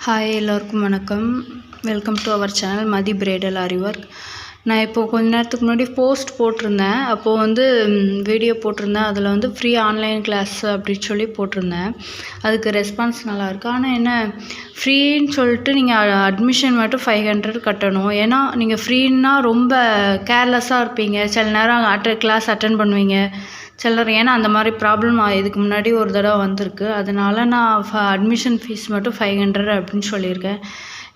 Hi எல்லோருக்கும் வணக்கம். Welcome to our channel Mathi Bridal aari work. நான் இப்போது கொஞ்ச நேரத்துக்கு முன்னாடி போஸ்ட் போட்டிருந்தேன். அப்போது வீடியோ போட்டிருந்தேன். அதில் ஃப்ரீ ஆன்லைன் கிளாஸ் அப்படின்னு சொல்லி போட்டிருந்தேன். அதுக்கு ரெஸ்பான்ஸ் நல்லாயிருக்கு. ஆனால் என்ன ஃப்ரீன்னு சொல்லிட்டு நீங்கள் அட்மிஷன் மட்டும் 500 கட்டணும். ஏன்னா நீங்கள் ஃப்ரீன்னா ரொம்ப கேர்லெஸ்ஸாக இருப்பீங்க. சில நேரம் கிளாஸ் அட்டன் பண்ணுவீங்க சிலர். ஏன்னா அந்த மாதிரி ப்ராப்ளம் இதுக்கு முன்னாடி ஒரு தடவை வந்திருக்கு. அதனால் நான் அட்மிஷன் ஃபீஸ் மட்டும் 500 அப்படின்னு சொல்லியிருக்கேன்.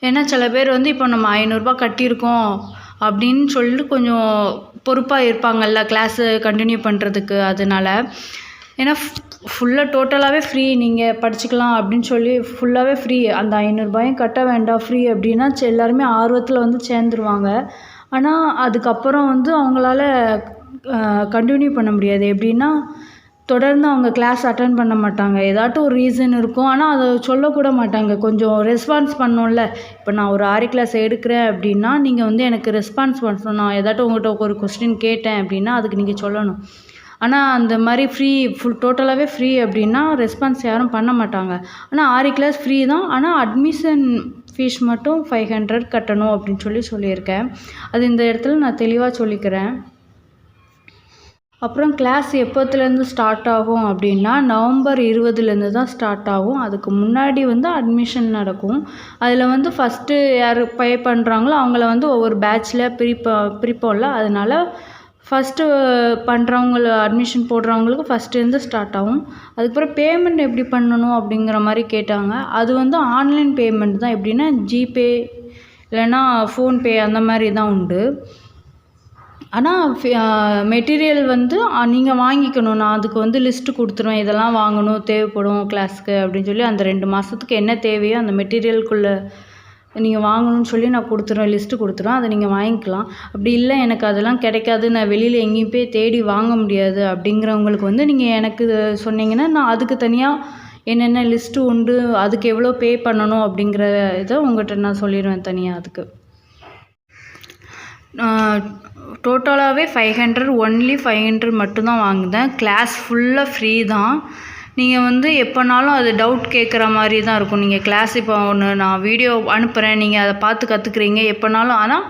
ஏன்னா சில பேர் இப்போ நம்ம 500 கட்டியிருக்கோம் அப்படின்னு சொல்லிட்டு கொஞ்சம் பொறுப்பாக இருப்பாங்கல்ல கிளாஸு கண்டினியூ பண்ணுறதுக்கு. அதனால் ஏன்னா ஃபுல்லாக டோட்டலாகவே ஃப்ரீ, நீங்கள் படிச்சுக்கலாம் அப்படின்னு சொல்லி ஃபுல்லாகவே ஃப்ரீ. அந்த 500 கட்ட வேண்டாம் ஃப்ரீ அப்படின்னா எல்லாருமே ஆர்வத்தில் சேர்ந்துருவாங்க. ஆனால் அதுக்கப்புறம் அவங்களால கண்டினியூ பண்ண முடியாது. எப்படின்னா தொடர்ந்து அவங்க கிளாஸ் அட்டன் பண்ண மாட்டாங்க. ஏதாட்டும் ஒரு ரீசன் இருக்கும். ஆனால் அதை சொல்லக்கூட மாட்டாங்க. கொஞ்சம் ரெஸ்பான்ஸ் பண்ணோம்ல. இப்போ நான் ஒரு ஆரி கிளாஸ் எடுக்கிறேன் அப்படின்னா நீங்கள் எனக்கு ரெஸ்பான்ஸ் பண்ணணும். நான் ஏதாட்டும் உங்கள்கிட்ட ஒரு கொஸ்டின் கேட்டேன் அப்படின்னா அதுக்கு நீங்கள் சொல்லணும். ஆனால் அந்த மாதிரி ஃப்ரீ டோட்டலாகவே ஃப்ரீ அப்படின்னா ரெஸ்பான்ஸ் யாரும் பண்ண மாட்டாங்க. ஆனால் ஆரி கிளாஸ் ஃப்ரீ தான். ஆனால் அட்மிஷன் ஃபீஸ் மட்டும் 500 கட்டணும் அப்படின்னு சொல்லியிருக்கேன். அது இந்த இடத்துல நான் தெளிவாக சொல்லிக்கிறேன். அப்புறம் கிளாஸ் எப்போத்துலேருந்து ஸ்டார்ட் ஆகும் அப்படின்னா நவம்பர் 20 தான் ஸ்டார்ட் ஆகும். அதுக்கு முன்னாடி அட்மிஷன் நடக்கும். அதில் ஃபஸ்ட்டு யார் பே பண்ணுறாங்களோ அவங்கள ஒவ்வொரு பேட்சில் பிரிப்போம்ல. அதனால் ஃபஸ்ட்டு பண்ணுறவங்கள அட்மிஷன் போடுறவங்களுக்கு ஃபஸ்ட்டுலேருந்து ஸ்டார்ட் ஆகும். அதுக்கப்புறம் பேமெண்ட் எப்படி பண்ணணும் அப்படிங்கிற மாதிரி கேட்டாங்க. அது ஆன்லைன் பேமெண்ட் தான். எப்படின்னா ஜிபே இல்லைன்னா ஃபோன்பே அந்த மாதிரி தான் உண்டு. ஆனால் மெட்டீரியல் நீங்கள் வாங்கிக்கணும். நான் அதுக்கு லிஸ்ட்டு கொடுத்துருவேன். இதெல்லாம் வாங்கணும் தேவைப்படும் கிளாஸ்க்கு அப்படின்னு சொல்லி அந்த 2 மாதத்துக்கு என்ன தேவையோ அந்த மெட்டீரியலுக்குள்ளே நீங்கள் வாங்கணும்னு சொல்லி நான் கொடுத்துருவேன். லிஸ்ட்டு கொடுத்துருவேன். அதை நீங்கள் வாங்கிக்கலாம். அப்படி இல்லை எனக்கு அதெல்லாம் கிடைக்காது, நான் வெளியில் எங்கேயும் போய் தேடி வாங்க முடியாது அப்படிங்கிறவங்களுக்கு நீங்கள் எனக்கு சொன்னீங்கன்னா நான் அதுக்கு தனியாக என்னென்ன லிஸ்ட்டு உண்டு, அதுக்கு எவ்வளோ பே பண்ணணும் அப்படிங்கிற இதை உங்கள்கிட்ட நான் சொல்லிடுவேன் தனியாக. அதுக்கு டோட்டலாகவே 500, ஒன்லி 500 மட்டும்தான் வாங்குதேன். கிளாஸ் ஃபுல்லாக ஃப்ரீ தான். நீங்கள் எப்போனாலும் அது டவுட் கேட்குற மாதிரி தான் இருக்கும். நீங்கள் கிளாஸ் இப்போ நான் வீடியோ அனுப்புகிறேன், நீங்கள் அதை பார்த்து கற்றுக்குறீங்க எப்போனாலும். ஆனால்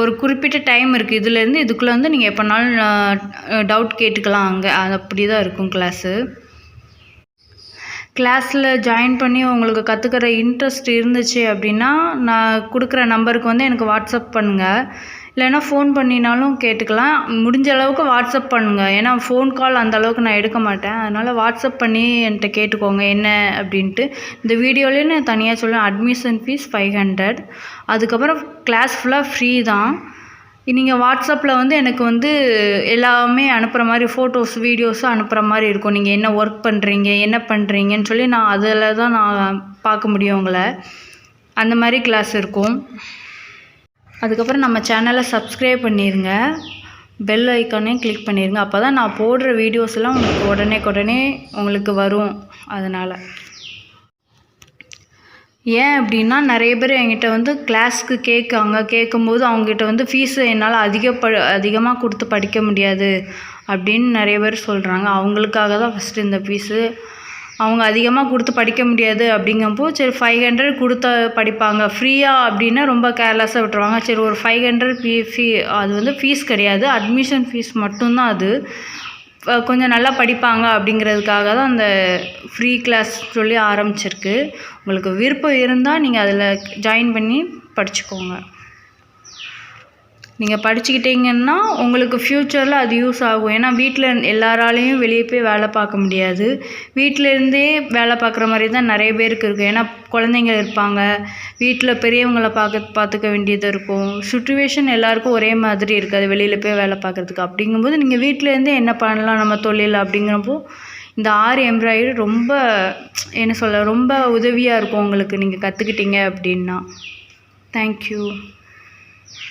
ஒரு குறிப்பிட்ட டைம் இருக்குது. இதுலேருந்து இதுக்குள்ளே நீங்கள் எப்போனாலும் டவுட் கேட்டுக்கலாம். அங்கே அது அப்படி தான் இருக்கும் கிளாஸு. கிளாஸில் ஜாயின் பண்ணி உங்களுக்கு கற்றுக்கிற இன்ட்ரெஸ்ட் இருந்துச்சு அப்படின்னா நான் கொடுக்குற நம்பருக்கு எனக்கு வாட்ஸ்அப் பண்ணுங்கள். இல்லைன்னா ஃபோன் பண்ணினாலும் கேட்டுக்கலாம். முடிஞ்ச அளவுக்கு வாட்ஸ்அப் பண்ணுங்கள். ஏன்னா ஃபோன் கால் அந்த அளவுக்கு நான் எடுக்க மாட்டேன். அதனால் வாட்ஸ்அப் பண்ணி என்கிட்ட கேட்டுக்கோங்க என்ன அப்படின்ட்டு. இந்த வீடியோலேயே நான் தனியாக சொல்லுவேன். Admission fees 500. அதுக்கப்புறம் கிளாஸ் ஃபுல்லாக ஃப்ரீ தான். நீங்கள் வாட்ஸ்அப்பில் எனக்கு எல்லாமே அனுப்புகிற மாதிரி ஃபோட்டோஸ் வீடியோஸும் அனுப்புகிற மாதிரி இருக்கும். நீங்கள் என்ன ஒர்க் பண்ணுறீங்க என்ன பண்ணுறீங்கன்னு சொல்லி நான் அதில் தான் நான் பார்க்க முடியும் உங்களை. அந்த மாதிரி கிளாஸ் இருக்கும். அதுக்கப்புறம் நம்ம சேனலை சப்ஸ்கிரைப் பண்ணிடுங்க. பெல் ஐக்கானையும் கிளிக் பண்ணிடுங்க. அப்போ தான் நான் போடுற வீடியோஸ்லாம் உங்களுக்கு உடனே உங்களுக்கு வரும். அதனால் ஏன் அப்படின்னா நிறைய பேர் என்கிட்ட கிளாஸ்க்கு கேட்கும்போது அவங்ககிட்ட ஃபீஸு என்னால் அதிகமாக கொடுத்து படிக்க முடியாது அப்படின்னு நிறைய பேர் சொல்கிறாங்க. அவங்களுக்காக தான் ஃபஸ்ட்டு இந்த ஃபீஸு. அவங்க அதிகமாக கொடுத்து படிக்க முடியாது அப்படிங்கப்போ சரி 500 கொடுத்து படிப்பாங்க ஃப்ரீயாக அப்படின்னா ரொம்ப கேர்லெஸ்ஸாக விட்டுருவாங்க. சரி ஒரு 500 அது ஃபீஸ் கிடையாது, அட்மிஷன் ஃபீஸ் மட்டும்தான். அது கொஞ்சம் நல்லா படிப்பாங்க அப்படிங்கிறதுக்காக தான் அந்த ஃப்ரீ கிளாஸ் சொல்லி ஆரம்பிச்சிருக்கு. உங்களுக்கு விருப்பம் இருந்தால் நீங்கள் அதில் ஜாயின் பண்ணி படிச்சுக்கோங்க. நீங்கள் படிச்சுக்கிட்டீங்கன்னா உங்களுக்கு ஃப்யூச்சரில் அது யூஸ் ஆகும். ஏன்னா வீட்டில் எல்லாராலையும் வெளியே போய் வேலை பார்க்க முடியாது. வீட்டிலேருந்தே வேலை பார்க்குற மாதிரி தான் நிறைய பேருக்கு இருக்குது. ஏன்னா குழந்தைங்க இருப்பாங்க, வீட்டில் பெரியவங்களை பார்த்துக்க வேண்டியது இருக்கும். சுச்சுவேஷன் எல்லாருக்கும் ஒரே மாதிரி இருக்காது வெளியில் போய் வேலை பார்க்குறதுக்கு. அப்படிங்கும்போது நீங்கள் வீட்டிலேருந்தே என்ன பண்ணலாம் நம்ம தொழில் அப்படிங்கிறப்போ இந்த ஆரி எம்ப்ராய்டரி ரொம்ப உதவியாக இருக்கும் உங்களுக்கு நீங்கள் கற்றுக்கிட்டீங்க அப்படின்னா. தேங்க்யூ.